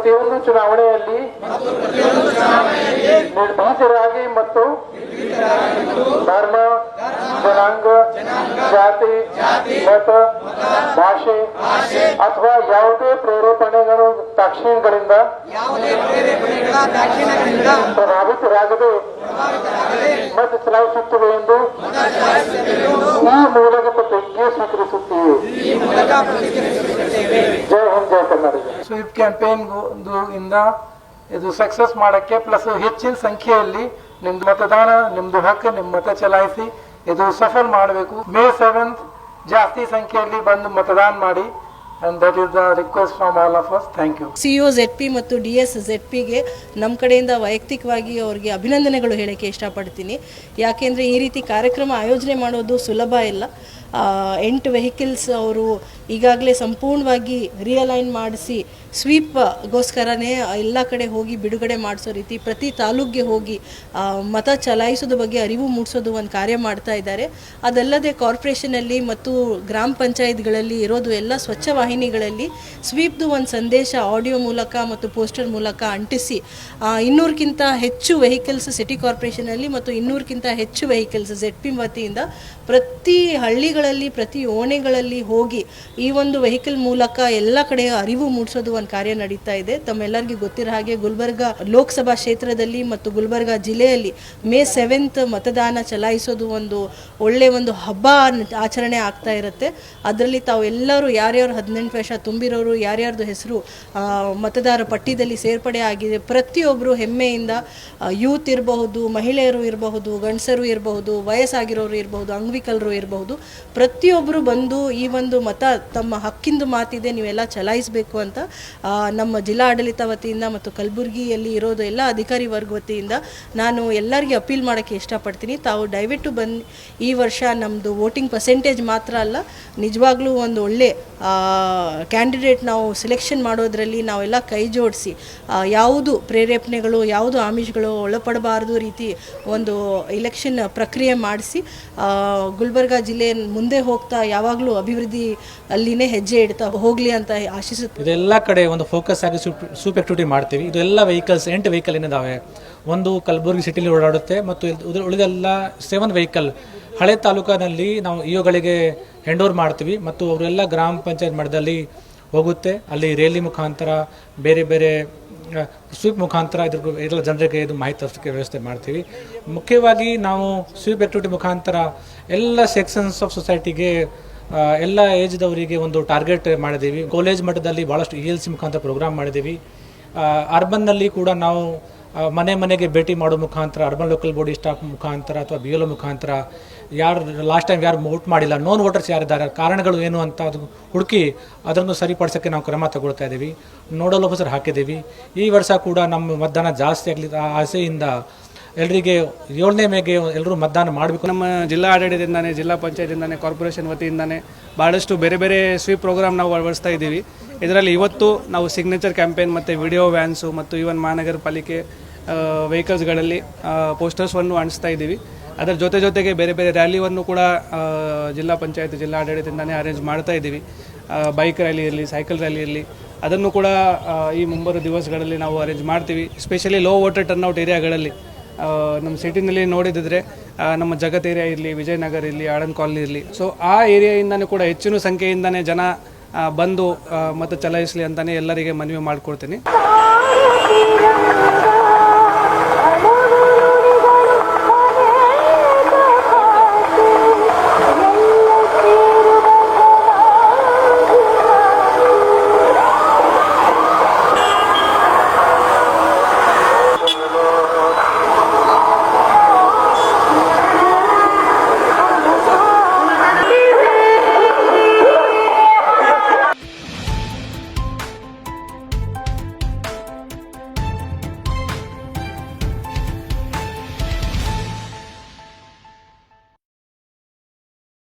ಪ್ರತಿಯೊಂದು ಚುನಾವಣೆಯಲ್ಲಿ ನಿರ್ಭೀತರಾಗಿ ಮತ್ತು ಧರ್ಮ, ಜನಾಂಗ, ಜಾತಿ, ಮತ, ಭಾಷೆ ಅಥವಾ ಯಾವುದೇ ಪ್ರೇರೇಪಣೆಗಳು ದಾಕ್ಷಿಣ್ಯಗಳಿಂದ ಪ್ರಭಾವಿತರಾಗದೆ ಮತ ಚಲಾಯಿಸುತ್ತವೆ ಎಂದು ಈ ಮೂಲಕ ಪ್ರತಿಜ್ಞೆ ಸ್ವೀಕರಿಸುತ್ತೇವೆ. ಜೈ ಹಿಂದ್, ಜೈ ಕರ್ನಾಟಕ. ಸ್ವೀಪ್ ಕ್ಯಾಂಪೇನ್ ಇಂದ ಇದು ಸಕ್ಸಸ್ ಮಾಡಕ್ಕೆ ಪ್ಲಸ್ ಹೆಚ್ಚಿನ ಸಂಖ್ಯೆಯಲ್ಲಿ ನಿಮ್ದು ಮತದಾನ, ನಿಮ್ದು ಹಕ್ಕು, ನಿಮ್ಮ ಮತ ಚಲಾಯಿಸಿ ಇದು ಸಫಲ ಮಾಡಬೇಕು. May 7th ಜಾಸ್ತಿ ಸಂಖ್ಯೆಯಲ್ಲಿ ಬಂದು ಮತದಾನ ಮಾಡಿ. And that is the request from all of us. Thank you. CO ZP ಮತ್ತು DS ZPಗೆ ನಮ್ಮ ಕಡೆಯಿಂದ ವೈಯಕ್ತಿಕವಾಗಿ ಅವರಿಗೆ ಅಭಿನಂದನೆಗಳು ಹೇಳಕ್ಕೆ ಇಷ್ಟಪಡ್ತೀನಿ. ಯಾಕೆಂದರೆ ಈ ರೀತಿ ಕಾರ್ಯಕ್ರಮ ಆಯೋಜನೆ ಮಾಡೋದು ಸುಲಭ ಇಲ್ಲ. 8 ವೆಹಿಕಲ್ಸ್ ಅವರು ಈಗಾಗಲೇ ಸಂಪೂರ್ಣವಾಗಿ ರಿಯಲೈನ್ ಮಾಡಿಸಿ ಸ್ವೀಪ್ಗೋಸ್ಕರನೇ ಎಲ್ಲ ಕಡೆ ಹೋಗಿ ಬಿಡುಗಡೆ ಮಾಡಿಸೋ ರೀತಿ ಪ್ರತಿ ತಾಲೂಕಿಗೆ ಹೋಗಿ ಮತ ಚಲಾಯಿಸೋದ್ರ ಬಗ್ಗೆ ಅರಿವು ಮೂಡಿಸೋದು ಒಂದು ಕಾರ್ಯ ಮಾಡ್ತಾ ಇದ್ದಾರೆ. ಅದಲ್ಲದೆ ಕಾರ್ಪೊರೇಷನಲ್ಲಿ ಮತ್ತು ಗ್ರಾಮ ಪಂಚಾಯತ್ಗಳಲ್ಲಿ ಇರೋದು ಎಲ್ಲ ಸ್ವಚ್ಛ ವಾಹಿನಿಗಳಲ್ಲಿ ಸ್ವೀಪ್ದು ಒಂದು ಸಂದೇಶ ಆಡಿಯೋ ಮೂಲಕ ಮತ್ತು ಪೋಸ್ಟರ್ ಮೂಲಕ ಅಂಟಿಸಿ 200ಕ್ಕಿಂತ ಹೆಚ್ಚು ವೆಹಿಕಲ್ಸ್ ಸಿಟಿ ಕಾರ್ಪೊರೇಷನಲ್ಲಿ ಮತ್ತು 200ಕ್ಕಿಂತ ಹೆಚ್ಚು ವೆಹಿಕಲ್ಸ್ ZP ವತಿಯಿಂದ ಪ್ರತಿ ಹಳ್ಳಿಗಳಲ್ಲಿ ಪ್ರತಿ ಓಣೆಗಳಲ್ಲಿ ಹೋಗಿ ಈ ಒಂದು ವೆಹಿಕಲ್ ಮೂಲಕ ಎಲ್ಲ ಕಡೆ ಅರಿವು ಮೂಡಿಸೋದು ಒಂದು ಕಾರ್ಯ ನಡೀತಾ ಇದೆ. ತಮ್ಮೆಲ್ಲರಿಗೂ ಗೊತ್ತಿರೋ ಹಾಗೆ ಗುಲ್ಬರ್ಗ ಲೋಕಸಭಾ ಕ್ಷೇತ್ರದಲ್ಲಿ ಮತ್ತು ಗುಲ್ಬರ್ಗ ಜಿಲ್ಲೆಯಲ್ಲಿ May 7th ಮತದಾನ ಚಲಾಯಿಸೋದು ಒಂದು ಒಳ್ಳೆ ಒಂದು ಹಬ್ಬ ಆಚರಣೆ ಆಗ್ತಾ ಇರುತ್ತೆ. ಅದರಲ್ಲಿ ತಾವು ಎಲ್ಲರೂ ಯಾರ್ಯಾರು 18 ವರ್ಷ ತುಂಬಿರೋರು, ಯಾರ್ಯಾರ್ದು ಹೆಸರು ಮತದಾರ ಪಟ್ಟಿಯಲ್ಲಿ ಸೇರ್ಪಡೆ ಆಗಿದೆ, ಪ್ರತಿಯೊಬ್ಬರು ಹೆಮ್ಮೆಯಿಂದ ಯೂತ್ ಇರಬಹುದು, ಮಹಿಳೆಯರು ಇರಬಹುದು, ಗಂಡಸರು ಇರಬಹುದು, ವಯಸ್ಸಾಗಿರೋರು ಇರಬಹುದು, ಅಂಗವಿಕಲರು ಇರಬಹುದು, ಪ್ರತಿಯೊಬ್ಬರು ಬಂದು ಈ ಒಂದು ಮತ ತಮ್ಮ ಹಕ್ಕಿಂದು ಮಾತಿದೆ, ನೀವೆಲ್ಲ ಚಲಾಯಿಸಬೇಕು ಅಂತ ನಮ್ಮ ಜಿಲ್ಲಾ ಆಡಳಿತ ವತಿಯಿಂದ ಮತ್ತು ಕಲಬುರಗಿಯಲ್ಲಿ ಇರೋದು ಎಲ್ಲ ಅಧಿಕಾರಿ ವರ್ಗ ವತಿಯಿಂದ ನಾನು ಎಲ್ಲರಿಗೆ ಅಪೀಲ್ ಮಾಡೋಕ್ಕೆ ಇಷ್ಟಪಡ್ತೀನಿ. ತಾವು ದಯವಿಟ್ಟು ಬಂದು ಈ ವರ್ಷ ನಮ್ಮದು ವೋಟಿಂಗ್ ಪರ್ಸೆಂಟೇಜ್ ಮಾತ್ರ ಅಲ್ಲ, ನಿಜವಾಗ್ಲೂ ಒಂದು ಒಳ್ಳೆ ಕ್ಯಾಂಡಿಡೇಟ್ ನಾವು ಸೆಲೆಕ್ಷನ್ ಮಾಡೋದರಲ್ಲಿ ನಾವೆಲ್ಲ ಕೈ ಜೋಡಿಸಿ ಯಾವುದು ಪ್ರೇರೇಪಣೆಗಳು, ಯಾವುದು ಆಮಿಷಗಳು ಒಳಪಡಬಾರದು ರೀತಿ ಒಂದು ಇಲೆಕ್ಷನ್ ಪ್ರಕ್ರಿಯೆ ಮಾಡಿಸಿ ಗುಲ್ಬರ್ಗ ಜಿಲ್ಲೆ ಮುಂದೆ ಹೋಗ್ತಾ ಯಾವಾಗಲೂ ಅಭಿವೃದ್ಧಿ ಅಲ್ಲಿನೇ ಹೆಜ್ಜೆ ಇಡ್ತಾ ಹೋಗಲಿ ಅಂತ ಆಶಿಸುತ್ತೆ. ಇದೆಲ್ಲ ಕಡೆ ಒಂದು ಫೋಕಸ್ ಆಗಿ ಸ್ವೀಪ್ ಆಕ್ಟಿವಿಟಿ ಮಾಡ್ತೀವಿ. ಇದು ಎಲ್ಲ ವೆಹಿಕಲ್ಸ್ 8 ವೆಹಿಕಲ್ ಏನಿದಾವೆ, ಒಂದು ಕಲಬುರಗಿ ಸಿಟಿಲಿ ಓಡಾಡುತ್ತೆ ಮತ್ತು ಉಳಿದೆಲ್ಲ 7 ವೆಹಿಕಲ್ ಹಳೆ ತಾಲೂಕಿನಲ್ಲಿ ನಾವು ಇಒಗಳಿಗೆ ಹ್ಯಾಂಡ್ ಓವರ್ ಮಾಡ್ತೀವಿ ಮತ್ತು ಅವರೆಲ್ಲ ಗ್ರಾಮ ಪಂಚಾಯತ್ ಮಟ್ಟದಲ್ಲಿ ಹೋಗುತ್ತೆ. ಅಲ್ಲಿ ರ್ಯಾಲಿ ಮುಖಾಂತರ ಬೇರೆ ಬೇರೆ ಸ್ವೀಪ್ ಮುಖಾಂತರ ಇದ್ರ ಜನರಿಗೆ ಇದು ಮಾಹಿತಿ ತರಿಸೋಕ್ಕೆ ವ್ಯವಸ್ಥೆ ಮಾಡ್ತೀವಿ. ಮುಖ್ಯವಾಗಿ ನಾವು ಸ್ವೀಪ್ ಆಕ್ಟಿವಿಟಿ ಮುಖಾಂತರ ಎಲ್ಲ ಸೆಕ್ಷನ್ಸ್ ಆಫ್ ಸೊಸೈಟಿಗೆ ಎಲ್ಲ ಏಜ್ದವರಿಗೆ ಒಂದು ಟಾರ್ಗೆಟ್ ಮಾಡಿದ್ದೀವಿ. ಕಾಲೇಜ್ ಮಟ್ಟದಲ್ಲಿ ಭಾಳಷ್ಟು ELC ಮುಖಾಂತರ ಪ್ರೋಗ್ರಾಮ್ ಮಾಡಿದ್ದೀವಿ. ಅರ್ಬನ್ನಲ್ಲಿ ಕೂಡ ನಾವು ಮನೆ ಮನೆಗೆ ಭೇಟಿ ಮಾಡೋ ಮುಖಾಂತರ ಅರ್ಬನ್ ಲೋಕಲ್ ಬಾಡಿ ಸ್ಟಾಫ್ ಮುಖಾಂತರ ಅಥವಾ BLO ಮುಖಾಂತರ ಯಾರು ಲಾಸ್ಟ್ ಟೈಮ್ ಯಾರು ವೋಟ್ ಮಾಡಿಲ್ಲ, ನೋನ್ ವೋಟರ್ಸ್ ಯಾರಿದ್ದಾರೆ, ಕಾರಣಗಳು ಏನು ಅಂತ ಅದು ಹುಡುಕಿ ಅದನ್ನು ಸರಿಪಡಿಸೋಕ್ಕೆ ನಾವು ಕ್ರಮ ತಗೊಳ್ತಾ ಇದ್ದೀವಿ. ನೋಡಲ್ ಆಫೀಸರ್ ಹಾಕಿದ್ದೀವಿ. ಈ ವರ್ಷ ಕೂಡ ನಮ್ಮ ಮತದಾನ ಜಾಸ್ತಿ ಆಗಲಿ ಆಸೆಯಿಂದ ಎಲ್ಲರಿಗೆ 7ನೇ ಮೇಗೆ ಎಲ್ಲರೂ ಮತದಾನ ಮಾಡಬೇಕು. ನಮ್ಮ ಜಿಲ್ಲಾ ಆಡಳಿತದಿಂದಾನೆ, ಜಿಲ್ಲಾ ಪಂಚಾಯತಿಂದಾನೆ, ಕಾರ್ಪೊರೇಷನ್ ವತಿಯಿಂದಾನೆ ಭಾಳಷ್ಟು ಬೇರೆ ಬೇರೆ ಸ್ವೀಪ್ ಪ್ರೋಗ್ರಾಮ್ ನಾವು ಅಳವಡಿಸ್ತಾ ಇದ್ದೀವಿ. ಇದರಲ್ಲಿ ಇವತ್ತು ನಾವು ಸಿಗ್ನೇಚರ್ ಕ್ಯಾಂಪೇನ್ ಮತ್ತು ವಿಡಿಯೋ ವ್ಯಾನ್ಸು ಮತ್ತು ಈವನ್ ಮಹಾನಗರ ಪಾಲಿಕೆ ವೆಹಿಕಲ್ಸ್ಗಳಲ್ಲಿ ಪೋಸ್ಟರ್ಸ್ವನ್ನು ಅಂಟಿಸ್ತಾ ಇದ್ದೀವಿ. ಅದರ ಜೊತೆಗೆ ಬೇರೆ ಬೇರೆ ರ್ಯಾಲಿಯನ್ನು ಕೂಡ ಜಿಲ್ಲಾ ಪಂಚಾಯತ್, ಜಿಲ್ಲಾ ಆಡಳಿತದಿಂದಾನೆ ಅರೇಂಜ್ ಮಾಡ್ತಾ ಇದ್ದೀವಿ. ಬೈಕ್ ರ್ಯಾಲಿ ಇರಲಿ, ಸೈಕಲ್ ರ್ಯಾಲಿ ಇರಲಿ, ಅದನ್ನು ಕೂಡ ಈ ಮುಂಬರುವ ದಿವಸಗಳಲ್ಲಿ ನಾವು ಅರೇಂಜ್ ಮಾಡ್ತೀವಿ. ಎಸ್ಪೆಷಲಿ ಲೋ ವೋಟರ್ ಟರ್ನ್ಔಟ್ ಏರಿಯಾಗಳಲ್ಲಿ ನಮ್ಮ ಸಿಟಿನಲ್ಲಿ ನೋಡಿದ್ರೆ ನಮ್ಮ ಜಗತ್ ಏರಿಯಾ ಇರಲಿ, ವಿಜಯನಗರ ಇರಲಿ, ಆಳಂದ್ ಕಾಲನಿ ಇರಲಿ, ಸೊ ಆ ಏರಿಯಾಯಿಂದನೂ ಕೂಡ ಹೆಚ್ಚಿನ ಸಂಖ್ಯೆಯಿಂದನೇ ಜನ ಬಂದು ಮತ ಚಲಾಯಿಸಲಿ ಅಂತಲೇ ಎಲ್ಲರಿಗೆ ಮನವಿ ಮಾಡಿಕೊಡ್ತೀನಿ.